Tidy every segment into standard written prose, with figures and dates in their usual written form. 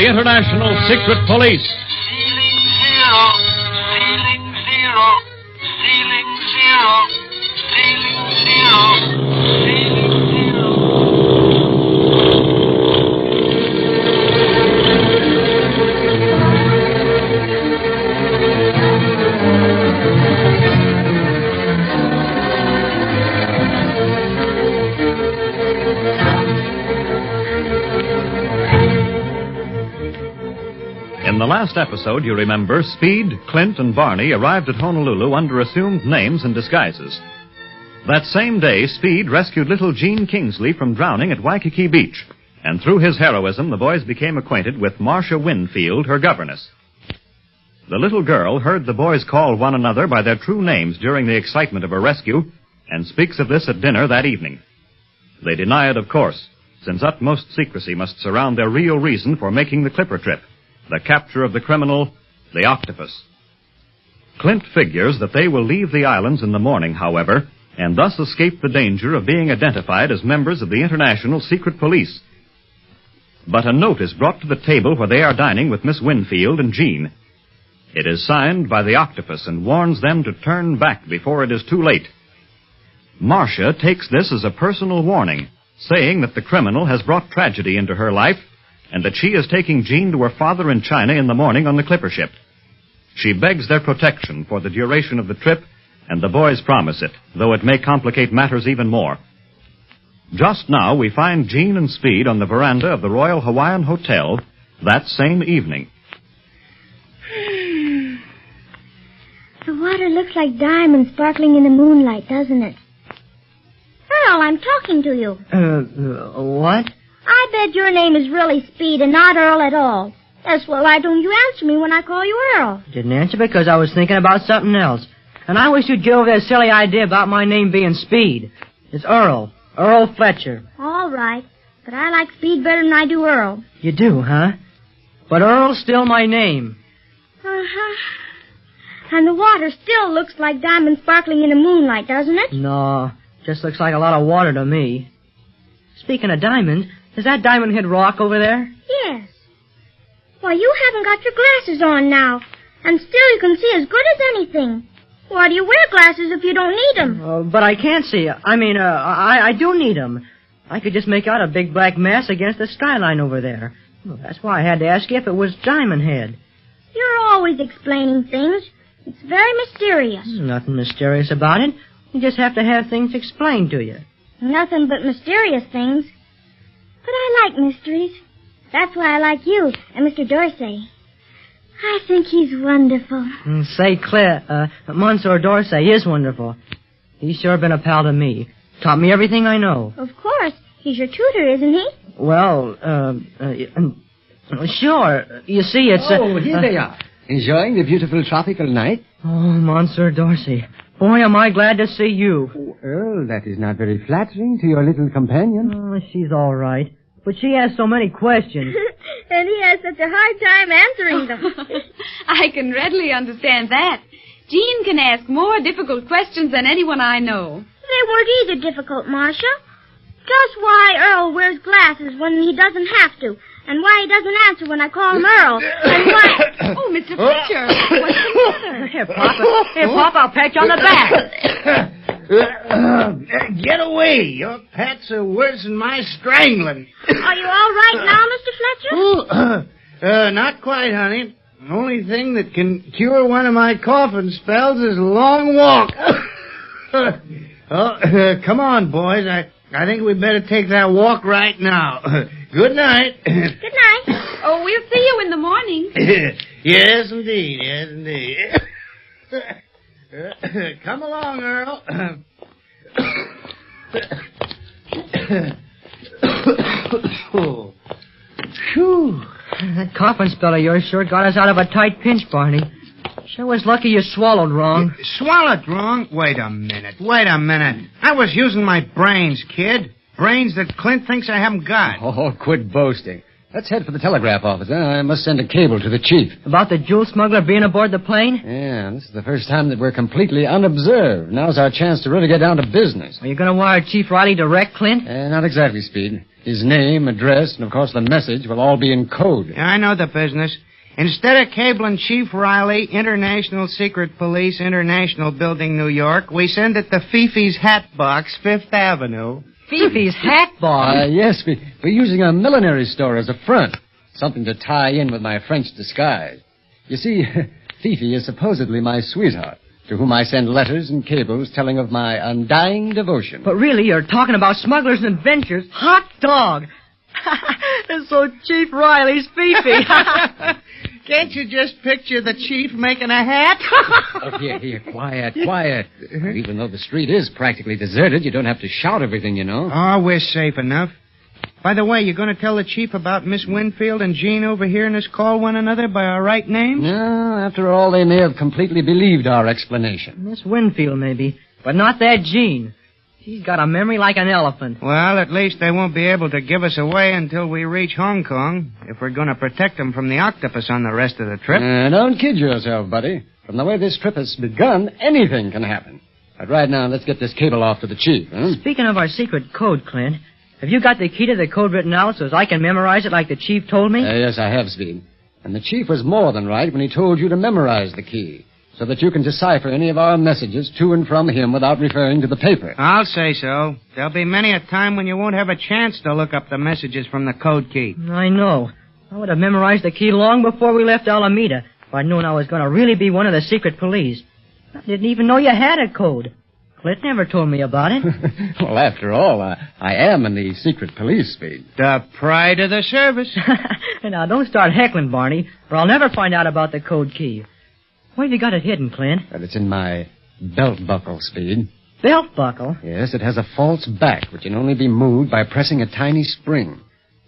the International Secret Police. Ceiling zero, ceiling zero, ceiling zero, ceiling zero, ceiling zero. In the last episode, you remember, Speed, Clint, and Barney arrived at Honolulu under assumed names and disguises. That same day, Speed rescued little Jean Kingsley from drowning at Waikiki Beach, and through his heroism, the boys became acquainted with Marcia Winfield, her governess. The little girl heard the boys call one another by their true names during the excitement of her rescue, and speaks of this at dinner that evening. They deny it, of course, since utmost secrecy must surround their real reason for making the Clipper trip. The capture of the criminal, the octopus. Clint figures that they will leave the islands in the morning, however, and thus escape the danger of being identified as members of the International Secret Police. But a note is brought to the table where they are dining with Miss Winfield and Jean. It is signed by the octopus and warns them to turn back before it is too late. Marcia takes this as a personal warning, saying that the criminal has brought tragedy into her life and that she is taking Jean to her father in China in the morning on the clipper ship. She begs their protection for the duration of the trip, and the boys promise it, though it may complicate matters even more. Just now, we find Jean and Speed on the veranda of the Royal Hawaiian Hotel that same evening. The water looks like diamonds sparkling in the moonlight, doesn't it? Earl, I'm talking to you. What? I bet your name is really Speed and not Earl at all. Yes, well, why don't you answer me when I call you Earl? Didn't answer because I was thinking about something else. And I wish you'd get over that silly idea about my name being Speed. It's Earl. Earl Fletcher. All right, but I like Speed better than I do Earl. You do, huh? But Earl's still my name. Uh-huh. And the water still looks like diamonds sparkling in the moonlight, doesn't it? No, just looks like a lot of water to me. Speaking of diamonds, is that Diamond Head Rock over there? Yes. Why, you haven't got your glasses on now, and still you can see as good as anything. Why do you wear glasses if you don't need them? But I can't see. I do need them. I could just make out a big black mass against the skyline over there. Well, that's why I had to ask you if it was Diamond Head. You're always explaining things. It's very mysterious. Nothing mysterious about it. You just have to have things explained to you. Nothing but mysterious things. But I like mysteries. That's why I like you and Mr. Dorsey. I think he's wonderful. Say, Claire, Monsieur Dorsey is wonderful. He's sure been a pal to me. Taught me everything I know. Of course. He's your tutor, isn't he? Well, sure. You see, it's... here they are. Enjoying the beautiful tropical night? Oh, Monsieur Dorsey. Boy, am I glad to see you. Oh, Earl, that is not very flattering to your little companion. Oh, she's all right. But she has so many questions. And he has such a hard time answering them. I can readily understand that. Jean can ask more difficult questions than anyone I know. They weren't either difficult, Marcia. Just why Earl wears glasses when he doesn't have to, and why he doesn't answer when I call him Earl, and why... Oh, Mr. Fletcher, what's the matter? Here, Pop, I'll pat you on the back. Get away. Your pats are worse than my strangling. Are you all right now, Mr. Fletcher? Not quite, honey. The only thing that can cure one of my coughing spells is a long walk. Come on, boys. I think we'd better take that walk right now. Good night. Good night. Oh, we'll see you in the morning. Yes, indeed. Yes, indeed. Come along, Earl. Phew. That coughing spell of yours sure got us out of a tight pinch, Barney. Sure was lucky you swallowed wrong. Swallowed wrong? Wait a minute. I was using my brains, kid. Brains that Clint thinks I haven't got. Oh, quit boasting. Let's head for the telegraph office. I must send a cable to the chief. About the jewel smuggler being aboard the plane? Yeah, this is the first time that we're completely unobserved. Now's our chance to really get down to business. Are you going to wire Chief Riley direct, Clint? Not exactly, Speed. His name, address, and, of course, the message will all be in code. Yeah, I know the business. Instead of cabling Chief Riley, International Secret Police, International Building, New York, we send it to Fifi's Hat Box, 5th Avenue. Fifi's Hat Box? Yes, we're using a millinery store as a front. Something to tie in with my French disguise. You see, Fifi is supposedly my sweetheart, to whom I send letters and cables telling of my undying devotion. But really, you're talking about smugglers and adventures. Hot dog! And so Chief Riley's Fifi. Can't you just picture the chief making a hat? Oh, here, quiet. Even though the street is practically deserted, you don't have to shout everything, you know. Oh, we're safe enough. By the way, you going to tell the chief about Miss Winfield and Jean over here in us call one another by our right names? No, after all, they may have completely believed our explanation. Miss Winfield, maybe, but not that Jean. She's got a memory like an elephant. Well, at least they won't be able to give us away until we reach Hong Kong, if we're going to protect them from the octopus on the rest of the trip. Don't kid yourself, buddy. From the way this trip has begun, anything can happen. But right now, let's get this cable off to the chief, huh? Speaking of our secret code, Clint, have you got the key to the code written out so as I can memorize it like the chief told me? Yes, I have, Speed. And the chief was more than right when he told you to memorize the key, so that you can decipher any of our messages to and from him without referring to the paper. I'll say so. There'll be many a time when you won't have a chance to look up the messages from the code key. I know. I would have memorized the key long before we left Alameda, if I'd known I was going to really be one of the secret police. I didn't even know you had a code. Clint never told me about it. Well, after all, I am in the secret police, Speed. The pride of the service. Now, don't start heckling, Barney, or I'll never find out about the code key. Where have you got it hidden, Clint? Well, it's in my belt buckle, Speed. Belt buckle? Yes, it has a false back, which can only be moved by pressing a tiny spring.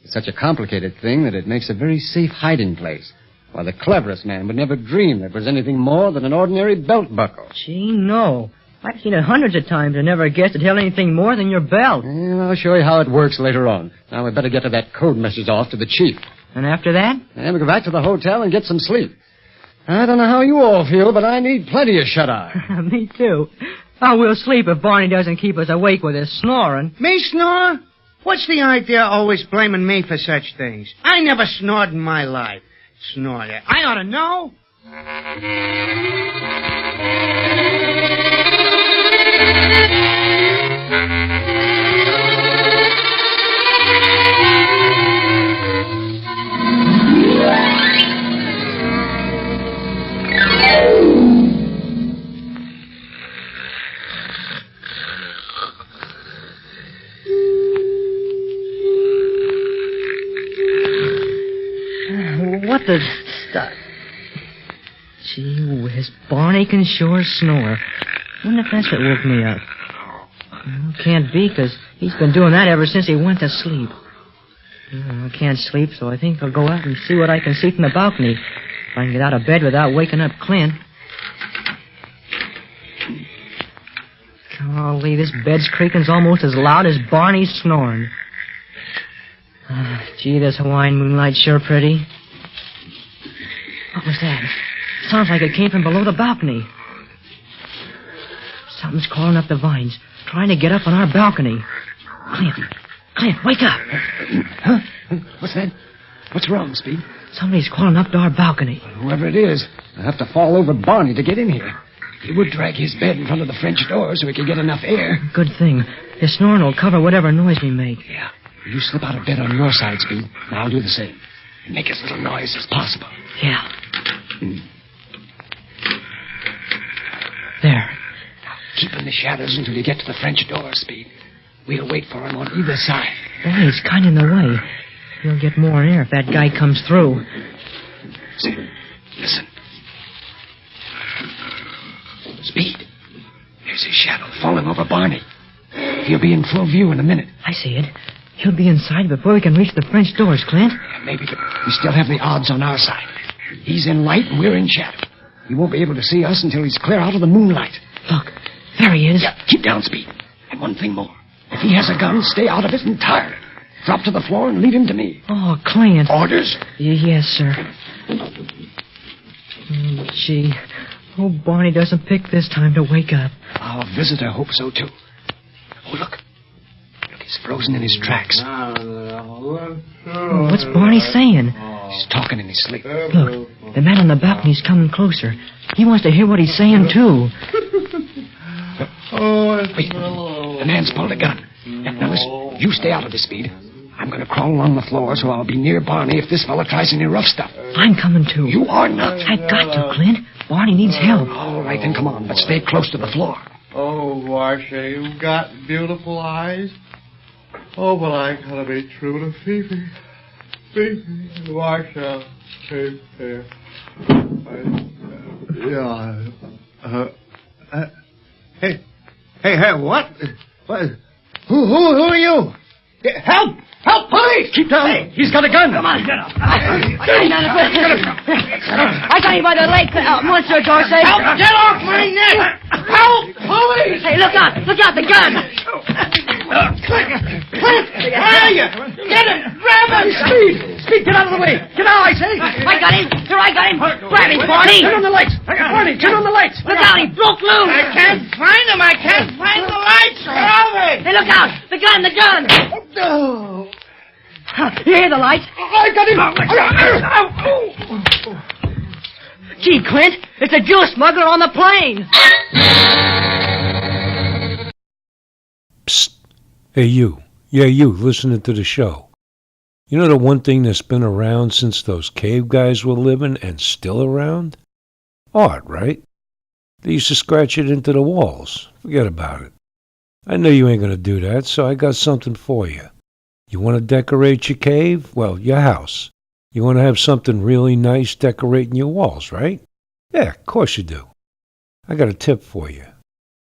It's such a complicated thing that it makes a very safe hiding place. Why, the cleverest man would never dream that it was anything more than an ordinary belt buckle. Gee, no. I've seen it hundreds of times and never guessed it held anything more than your belt. Well, I'll show you how it works later on. Now, we'd better get to that code message off to the chief. And after that? And we'll go back to the hotel and get some sleep. I don't know how you all feel, but I need plenty of shut-eye. Me too. Oh, we'll sleep if Barney doesn't keep us awake with his snoring. Me snore? What's the idea of always blaming me for such things? I never snored in my life. Snorted. I ought to know. What the stuff? Gee whiz, Barney can sure snore. Wonder if that's what woke me up. Well, can't be, because he's been doing that ever since he went to sleep. I can't sleep, so I think I'll go out and see what I can see from the balcony. If I can get out of bed without waking up Clint. Golly, this bed's creaking's almost as loud as Barney's snoring. Gee, this Hawaiian moonlight's sure pretty. What was that? Sounds like it came from below the balcony. Something's crawling up the vines, trying to get up on our balcony. Clint, wake up. Huh? What's that? What's wrong, Speed? Somebody's crawling up to our balcony. Whoever it is, I'll have to fall over Barney to get in here. He would drag his bed in front of the French door so he could get enough air. Good thing. His snoring will cover whatever noise we make. Yeah. You slip out of bed on your side, Speed, and I'll do the same. And make as little noise as possible. Yeah. There. Now, keep in the shadows until you get to the French door, Speed. We'll wait for him on either side. Hey, he's kind of in the way. He'll get more air if that guy comes through. See, listen. Speed. There's his shadow falling over Barney. He'll be in full view in a minute. I see it. He'll be inside before we can reach the French doors, Clint. Yeah, maybe, but we still have the odds on our side. He's in light and we're in shadow. He won't be able to see us until he's clear out of the moonlight. Look, there he is. Yeah, keep down, Speed. And one thing more. If he has a gun, stay out of it entirely. Drop to the floor and lead him to me. Oh, Clint. Orders? Yes, sir. Oh, gee. Oh, Barney doesn't pick this time to wake up. Our visitor hopes so, too. Oh, look. Look, he's frozen in his tracks. Oh, what's Barney saying? He's talking in his sleep. Look, the man on the balcony's coming closer. He wants to hear what he's saying, too. Wait, the man's pulled a gun. Now, listen, you stay out of this, Speed. I'm going to crawl along the floor so I'll be near Barney if this fella tries any rough stuff. I'm coming, too. You are not. I got to, Clint. Barney needs help. All right, then come on, but stay close to the floor. Oh, Marcia, you've got beautiful eyes. Oh, but I gotta be true to Fifi. Fifi, Marcia, hey. Hey, what? Who are you? Help! Help, police! Keep down. Hey, he's got a gun. Come on. I got him by the leg, Monsieur Dorsey. Help! Get off my neck! Help! Police! Hey, look out, the gun. Clint! Where are you? Get him! Grab him! Speed, get out of the way. Get out, I say. I got him. Here, I got him. Grab him, Barney. Turn on the lights. Barney, turn on the lights. Look out, he broke loose. I can't find him. I can't find the lights. Where are they? Hey, look out. The gun. Oh. You hear the lights? I got him. Gee, Clint, it's a Jew smuggler on the plane. Psst. Hey, you. Yeah, you, listening to the show. You know the one thing that's been around since those cave guys were living and still around? Art, right? They used to scratch it into the walls. Forget about it. I know you ain't gonna do that, so I got something for you. You want to decorate your cave? Well, your house. You want to have something really nice decorating your walls, right? Yeah, of course you do. I got a tip for you.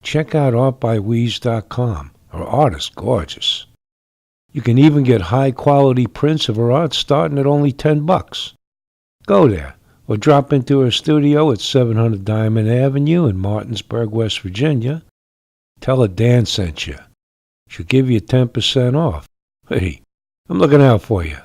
Check out artbyweeze.com. Her art is gorgeous. You can even get high-quality prints of her art starting at only $10. Go there, or drop into her studio at 700 Diamond Avenue in Martinsburg, West Virginia. Tell her Dan sent you. She'll give you 10% off. Hey, I'm looking out for you.